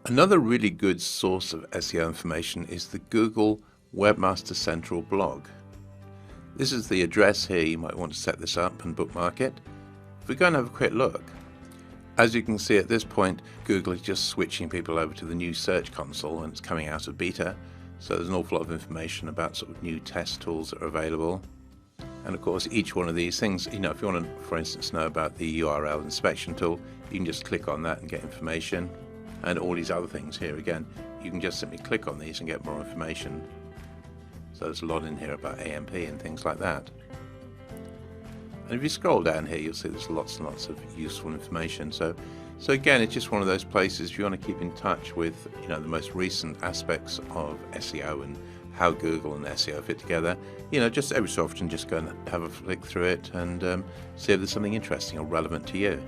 Another really good source of SEO information is the Google Webmaster Central blog. This is the address here. You might want to set this up and bookmark it. If we go and have a quick look, as you can see at this point, Google is just switching people over to the new search console and it's coming out of beta. So there's an awful lot of information about sort of new test tools that are available. And of course, each one of these things, if you want to, for instance, know about the URL inspection tool, you can just click on that and get information. And all these other things here, again, you can just simply click on these and get more information. So there's a lot in here about AMP and things like that. And if you scroll down here, you'll see there's lots and lots of useful information. So again, it's just one of those places if you want to keep in touch with the most recent aspects of SEO and how Google and SEO fit together. Just every so often, just go and have a flick through it and see if there's something interesting or relevant to you.